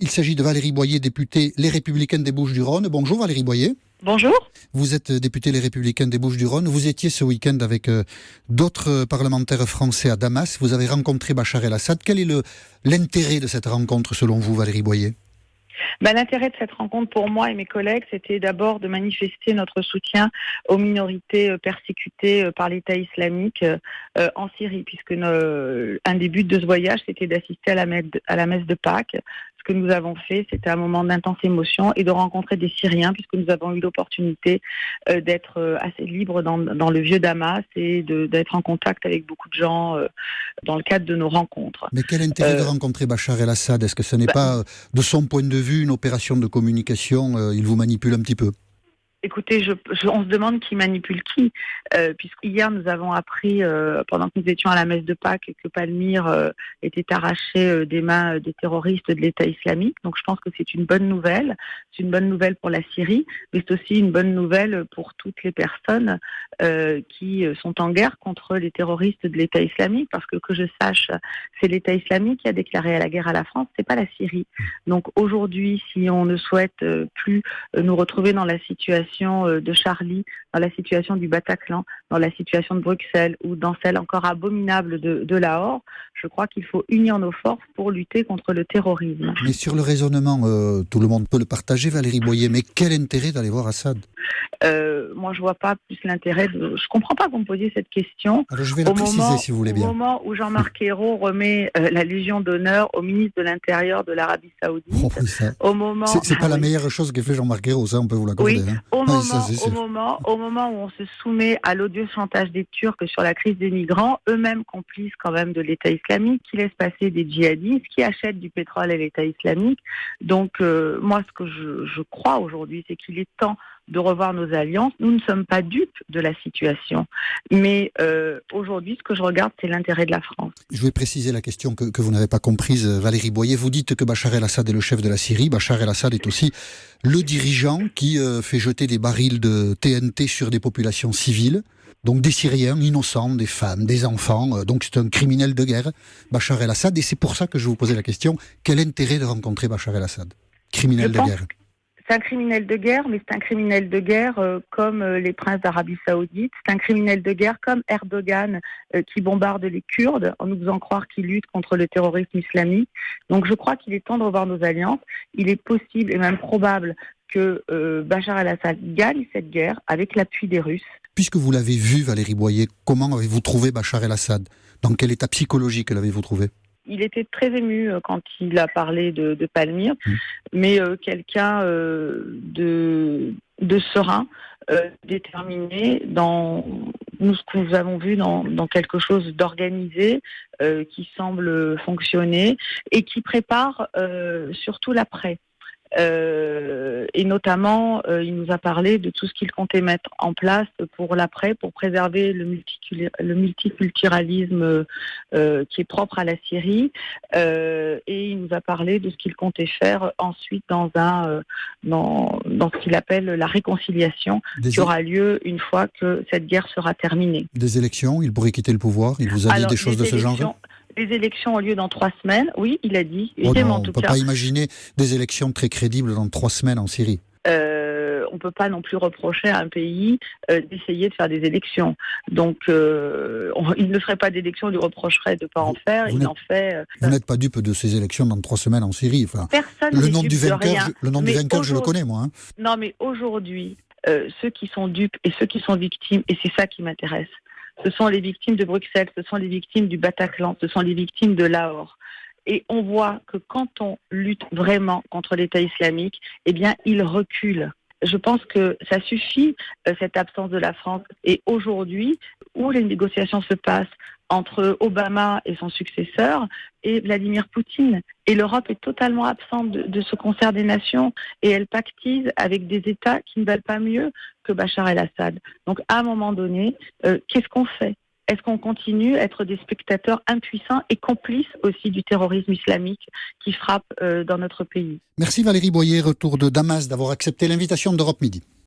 Il s'agit de Valérie Boyer, députée Les Républicains des Bouches-du-Rhône. Bonjour Valérie Boyer. Bonjour. Vous êtes députée Les Républicains des Bouches-du-Rhône. Vous étiez ce week-end avec d'autres parlementaires français à Damas. Vous avez rencontré Bachar el-Assad. Quel est l'intérêt de cette rencontre selon vous, Valérie Boyer ? L'intérêt de cette rencontre pour moi et mes collègues, c'était d'abord de manifester notre soutien aux minorités persécutées par l'État islamique en Syrie, puisque un des buts de ce voyage, c'était d'assister à la messe de Pâques. Ce que nous avons fait, c'était un moment d'intense émotion et de rencontrer des Syriens, puisque nous avons eu l'opportunité d'être assez libres dans le vieux Damas et d'être en contact avec beaucoup de gens dans le cadre de nos rencontres. Mais quel intérêt de rencontrer Bachar el-Assad ? Est-ce que ce n'est pas, de son point de vue, une opération de communication ? Il vous manipule un petit peu ? Écoutez, on se demande qui manipule qui, puisqu'hier nous avons appris, pendant que nous étions à la messe de Pâques, que Palmyre était arraché des mains des terroristes de l'État islamique. Donc je pense que c'est une bonne nouvelle. C'est une bonne nouvelle pour la Syrie, mais c'est aussi une bonne nouvelle pour toutes les personnes qui sont en guerre contre les terroristes de l'État islamique, parce que je sache, c'est l'État islamique qui a déclaré la guerre à la France, c'est pas la Syrie. Donc aujourd'hui, si on ne souhaite plus nous retrouver dans la situation de Charlie, dans la situation du Bataclan, dans la situation de Bruxelles ou dans celle encore abominable de Lahore, je crois qu'il faut unir nos forces pour lutter contre le terrorisme. Mais sur le raisonnement, tout le monde peut le partager, Valérie Boyer, mais quel intérêt d'aller voir Assad ? Moi, je vois pas plus l'intérêt Je comprends pas que vous me posiez cette question. Alors, je vais la préciser, si vous voulez bien. Au moment où Jean-Marc Ayrault remet la Légion d'honneur au ministre de l'Intérieur de l'Arabie Saoudite. Oh, oui, ça. Au moment... C'est pas la meilleure chose qu'a fait Jean-Marc Ayrault, ça, on peut vous l'accorder. Oui, hein. Au moment où on se soumet à l'odieux chantage des Turcs sur la crise des migrants, eux-mêmes complices quand même de l'État islamique, qui laissent passer des djihadistes, qui achètent du pétrole à l'État islamique. Donc, moi, ce que je crois aujourd'hui, c'est qu'il est temps de revoir nos alliances. Nous ne sommes pas dupes de la situation. Mais aujourd'hui, ce que je regarde, c'est l'intérêt de la France. Je vais préciser la question que vous n'avez pas comprise, Valérie Boyer. Vous dites que Bachar el-Assad est le chef de la Syrie. Bachar el-Assad est aussi le dirigeant qui fait jeter des barils de TNT sur des populations civiles. Donc des Syriens innocents, des femmes, des enfants. Donc c'est un criminel de guerre, Bachar el-Assad. Et c'est pour ça que je vous posais la question. Quel intérêt de rencontrer Bachar el-Assad ? Criminel de guerre. C'est un criminel de guerre, mais c'est un criminel de guerre comme les princes d'Arabie Saoudite. C'est un criminel de guerre comme Erdogan qui bombarde les Kurdes en nous faisant croire qu'il lutte contre le terrorisme islamique. Donc je crois qu'il est temps de revoir nos alliances. Il est possible et même probable que Bachar el-Assad gagne cette guerre avec l'appui des Russes. Puisque vous l'avez vu, Valérie Boyer, comment avez-vous trouvé Bachar el-Assad ? Dans quel état psychologique l'avez-vous trouvé ? Il était très ému quand il a parlé de Palmyre, mais quelqu'un de serein, déterminé dans ce que nous avons vu dans quelque chose d'organisé qui semble fonctionner et qui prépare surtout l'après. Et notamment, il nous a parlé de tout ce qu'il comptait mettre en place pour l'après, pour préserver le multiculturalisme qui est propre à la Syrie. Et il nous a parlé de ce qu'il comptait faire ensuite dans ce qu'il appelle la réconciliation, qui aura lieu une fois que cette guerre sera terminée. Des élections, il pourrait quitter le pouvoir. Il vous a dit des choses de ce genre ? Les élections ont lieu dans 3 semaines. Oui, il a dit. On ne peut pas imaginer des élections très crédibles dans 3 semaines en Syrie. On ne peut pas non plus reprocher à un pays d'essayer de faire des élections. Donc, il ne ferait pas d'élections, on lui reprocherait de ne pas en faire. Il en fait. Vous n'êtes pas dupe de ces élections dans 3 semaines en Syrie. Enfin, personne le nom du vainqueur, je le connais, moi. Hein. Non, mais aujourd'hui, ceux qui sont dupes et ceux qui sont victimes, et c'est ça qui m'intéresse, ce sont les victimes de Bruxelles, ce sont les victimes du Bataclan, ce sont les victimes de Lahore. Et on voit que quand on lutte vraiment contre l'État islamique, eh bien, il recule. Je pense que ça suffit, cette absence de la France. Et aujourd'hui, où les négociations se passent entre Obama et son successeur et Vladimir Poutine. Et l'Europe est totalement absente de ce concert des nations et elle pactise avec des États qui ne valent pas mieux que Bachar el-Assad. Donc à un moment donné, qu'est-ce qu'on fait ? Est-ce qu'on continue à être des spectateurs impuissants et complices aussi du terrorisme islamique qui frappe dans notre pays ? Merci Valérie Boyer, retour de Damas, d'avoir accepté l'invitation d'Europe Midi.